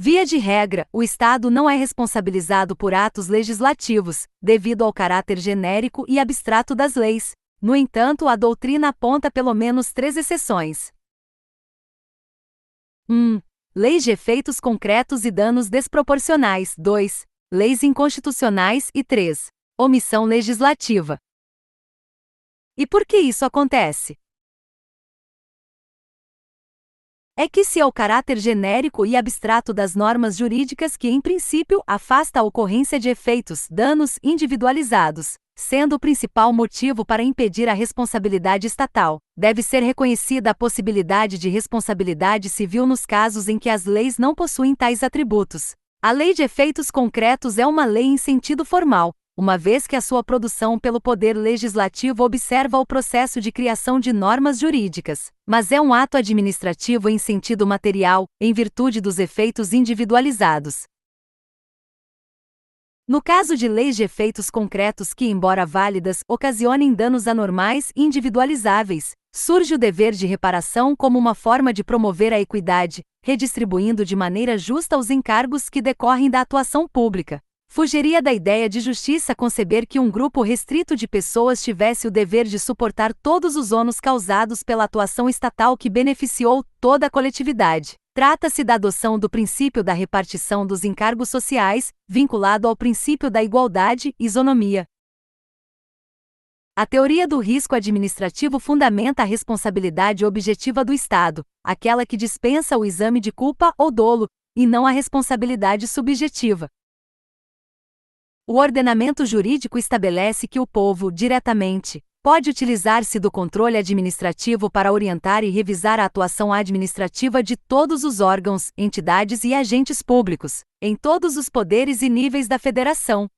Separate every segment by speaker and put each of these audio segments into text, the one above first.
Speaker 1: Via de regra, o Estado não é responsabilizado por atos legislativos, devido ao caráter genérico e abstrato das leis. No entanto, a doutrina aponta pelo menos 3 exceções. 1. Leis de efeitos concretos e danos desproporcionais. 2. Leis inconstitucionais. E 3. Omissão legislativa. E por que isso acontece? É que se é o caráter genérico e abstrato das normas jurídicas que, em princípio, afasta a ocorrência de efeitos, danos individualizados, sendo o principal motivo para impedir a responsabilidade estatal, deve ser reconhecida a possibilidade de responsabilidade civil nos casos em que as leis não possuem tais atributos. A lei de efeitos concretos é uma lei em sentido formal, uma vez que a sua produção pelo Poder Legislativo observa o processo de criação de normas jurídicas, mas é um ato administrativo em sentido material, em virtude dos efeitos individualizados. No caso de leis de efeitos concretos que, embora válidas, ocasionem danos anormais e individualizáveis, surge o dever de reparação como uma forma de promover a equidade, redistribuindo de maneira justa os encargos que decorrem da atuação pública. Fugiria da ideia de justiça conceber que um grupo restrito de pessoas tivesse o dever de suportar todos os ônus causados pela atuação estatal que beneficiou toda a coletividade. Trata-se da adoção do princípio da repartição dos encargos sociais, vinculado ao princípio da igualdade e isonomia. A teoria do risco administrativo fundamenta a responsabilidade objetiva do Estado, aquela que dispensa o exame de culpa ou dolo, e não a responsabilidade subjetiva. O ordenamento jurídico estabelece que o povo, diretamente, pode utilizar-se do controle administrativo para orientar e revisar a atuação administrativa de todos os órgãos, entidades e agentes públicos, em todos os poderes e níveis da federação.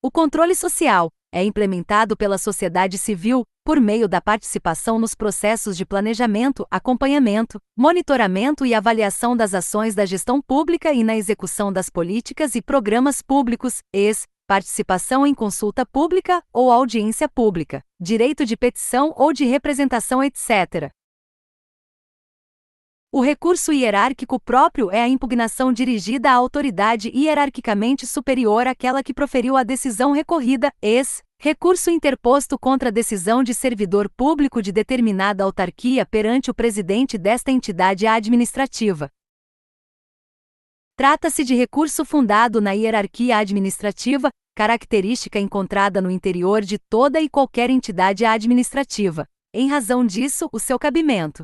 Speaker 1: O controle social é implementado pela sociedade civil, por meio da participação nos processos de planejamento, acompanhamento, monitoramento e avaliação das ações da gestão pública e na execução das políticas e programas públicos, participação em consulta pública ou audiência pública, direito de petição ou de representação, etc. O recurso hierárquico próprio é a impugnação dirigida à autoridade hierarquicamente superior àquela que proferiu a decisão recorrida, recurso interposto contra a decisão de servidor público de determinada autarquia perante o presidente desta entidade administrativa. Trata-se de recurso fundado na hierarquia administrativa, característica encontrada no interior de toda e qualquer entidade administrativa. Em razão disso, o seu cabimento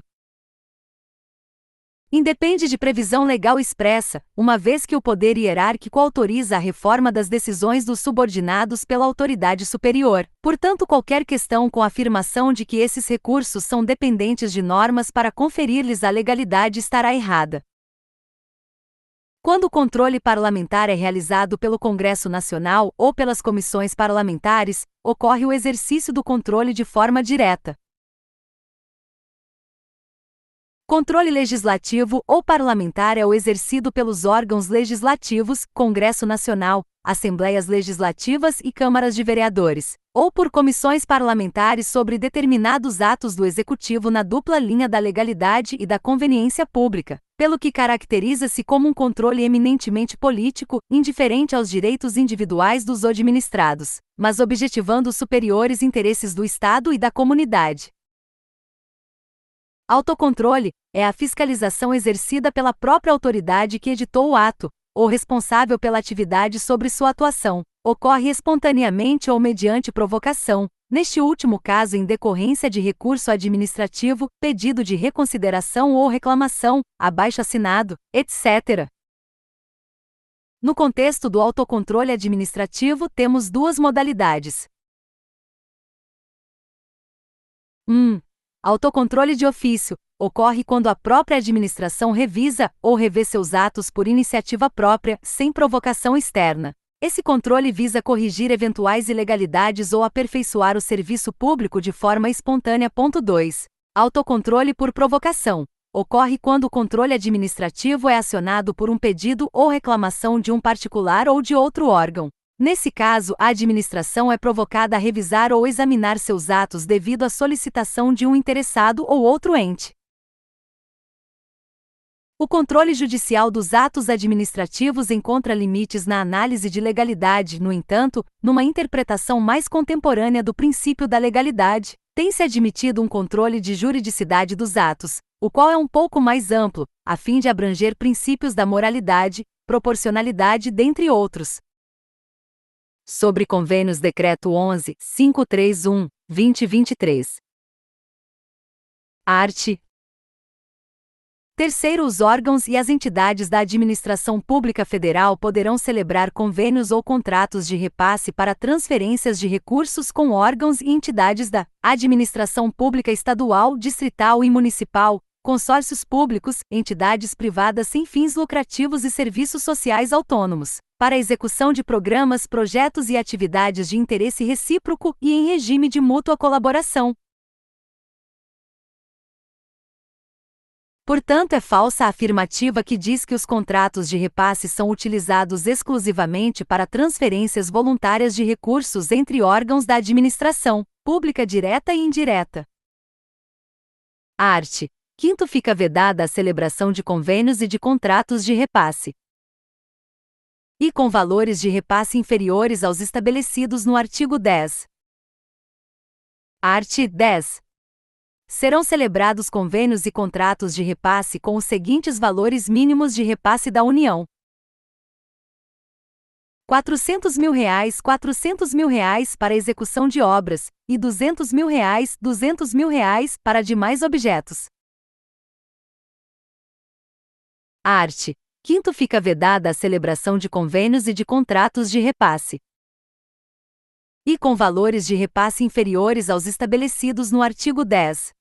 Speaker 1: independe de previsão legal expressa, uma vez que o poder hierárquico autoriza a reforma das decisões dos subordinados pela autoridade superior. Portanto, qualquer questão com a afirmação de que esses recursos são dependentes de normas para conferir-lhes a legalidade estará errada. Quando o controle parlamentar é realizado pelo Congresso Nacional ou pelas comissões parlamentares, ocorre o exercício do controle de forma direta. Controle legislativo ou parlamentar é o exercido pelos órgãos legislativos, Congresso Nacional, Assembleias Legislativas e Câmaras de Vereadores, ou por comissões parlamentares sobre determinados atos do Executivo na dupla linha da legalidade e da conveniência pública, pelo que caracteriza-se como um controle eminentemente político, indiferente aos direitos individuais dos administrados, mas objetivando os superiores interesses do Estado e da comunidade. Autocontrole é a fiscalização exercida pela própria autoridade que editou o ato, ou responsável pela atividade sobre sua atuação. Ocorre espontaneamente ou mediante provocação, neste último caso em decorrência de recurso administrativo, pedido de reconsideração ou reclamação, abaixo-assinado, etc. No contexto do autocontrole administrativo temos duas modalidades. 1. Autocontrole de ofício ocorre quando a própria administração revisa ou revê seus atos por iniciativa própria, sem provocação externa. Esse controle visa corrigir eventuais ilegalidades ou aperfeiçoar o serviço público de forma espontânea. 2. Autocontrole por provocação ocorre quando o controle administrativo é acionado por um pedido ou reclamação de um particular ou de outro órgão. Nesse caso, a administração é provocada a revisar ou examinar seus atos devido à solicitação de um interessado ou outro ente. O controle judicial dos atos administrativos encontra limites na análise de legalidade, no entanto, numa interpretação mais contemporânea do princípio da legalidade, tem-se admitido um controle de juridicidade dos atos, o qual é um pouco mais amplo, a fim de abranger princípios da moralidade, proporcionalidade, dentre outros. Sobre Convênios Decreto 11.531, 2023. Art. 3º, os órgãos e as entidades da administração pública federal poderão celebrar convênios ou contratos de repasse para transferências de recursos com órgãos e entidades da administração pública estadual, distrital e municipal, consórcios públicos, entidades privadas sem fins lucrativos e serviços sociais autônomos, para a execução de programas, projetos e atividades de interesse recíproco e em regime de mútua colaboração. Portanto, é falsa a afirmativa que diz que os contratos de repasse são utilizados exclusivamente para transferências voluntárias de recursos entre órgãos da administração pública direta e indireta. Art. 5º, fica vedada a celebração de convênios e de contratos de repasse, e com valores de repasse inferiores aos estabelecidos no artigo 10. Art. 10. Serão celebrados convênios e contratos de repasse com os seguintes valores mínimos de repasse da União: R$ 400 mil para execução de obras, e R$ 200 mil para demais objetos. Art. 5º, fica vedada a celebração de convênios e de contratos de repasse, e com valores de repasse inferiores aos estabelecidos no artigo 10.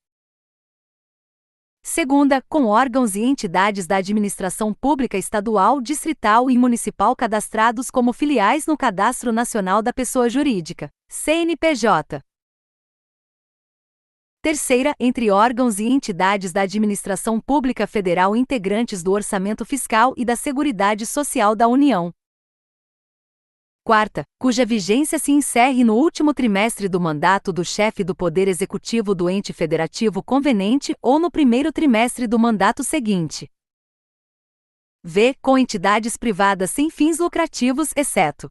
Speaker 1: Segunda, com órgãos e entidades da administração pública estadual, distrital e municipal cadastrados como filiais no Cadastro Nacional da Pessoa Jurídica, CNPJ. Terceira, entre órgãos e entidades da administração pública federal integrantes do Orçamento Fiscal e da Seguridade Social da União. Quarta, cuja vigência se encerre no último trimestre do mandato do chefe do Poder Executivo do ente federativo convenente ou no primeiro trimestre do mandato seguinte. V. Com entidades privadas sem fins lucrativos, exceto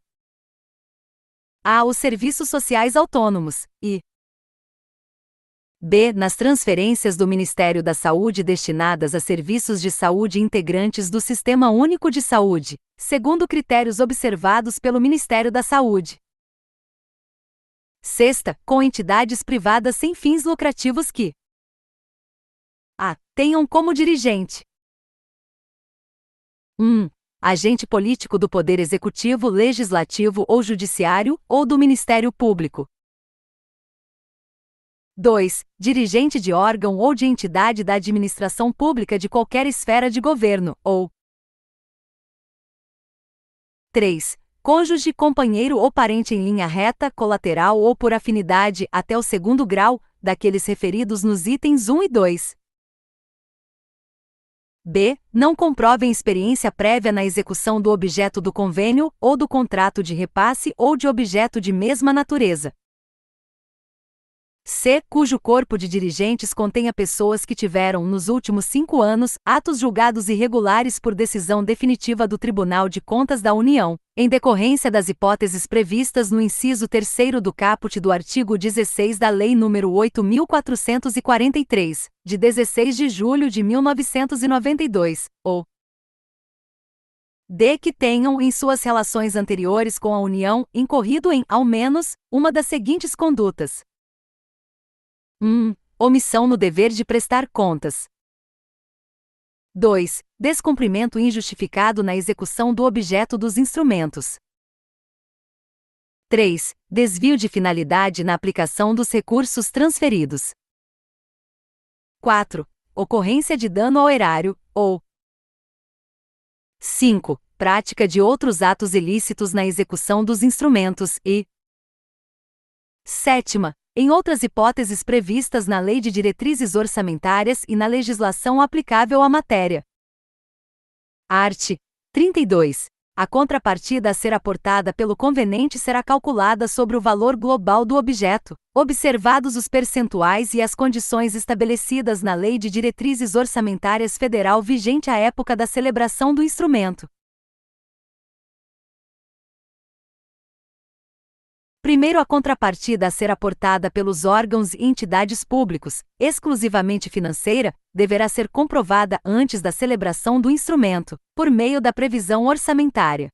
Speaker 1: a. Os serviços sociais autônomos, e B. Nas transferências do Ministério da Saúde destinadas a serviços de saúde integrantes do Sistema Único de Saúde, segundo critérios observados pelo Ministério da Saúde. Sexta, com entidades privadas sem fins lucrativos que a. Tenham como dirigente 1. Agente político do Poder Executivo, Legislativo ou Judiciário, ou do Ministério Público. 2. Dirigente de órgão ou de entidade da administração pública de qualquer esfera de governo, ou 3. Cônjuge, companheiro ou parente em linha reta, colateral ou por afinidade, até o 2º grau, daqueles referidos nos itens 1 e 2. B. Não comprovem experiência prévia na execução do objeto do convênio, ou do contrato de repasse ou de objeto de mesma natureza. C. Cujo corpo de dirigentes contenha pessoas que tiveram, nos últimos 5 anos, atos julgados irregulares por decisão definitiva do Tribunal de Contas da União, em decorrência das hipóteses previstas no inciso 3º do caput do artigo 16 da Lei nº 8.443, de 16 de julho de 1992, ou D. Que tenham, em suas relações anteriores com a União, incorrido em, ao menos, uma das seguintes condutas. 1. Omissão no dever de prestar contas. 2. Descumprimento injustificado na execução do objeto dos instrumentos. 3. Desvio de finalidade na aplicação dos recursos transferidos. 4. Ocorrência de dano ao erário, ou 5. Prática de outros atos ilícitos na execução dos instrumentos e 7. Em outras hipóteses previstas na Lei de Diretrizes Orçamentárias e na legislação aplicável à matéria. Art. 32. A contrapartida a ser aportada pelo convenente será calculada sobre o valor global do objeto, observados os percentuais e as condições estabelecidas na Lei de Diretrizes Orçamentárias Federal vigente à época da celebração do instrumento. Primeiro, a contrapartida a ser aportada pelos órgãos e entidades públicos, exclusivamente financeira, deverá ser comprovada antes da celebração do instrumento, por meio da previsão orçamentária.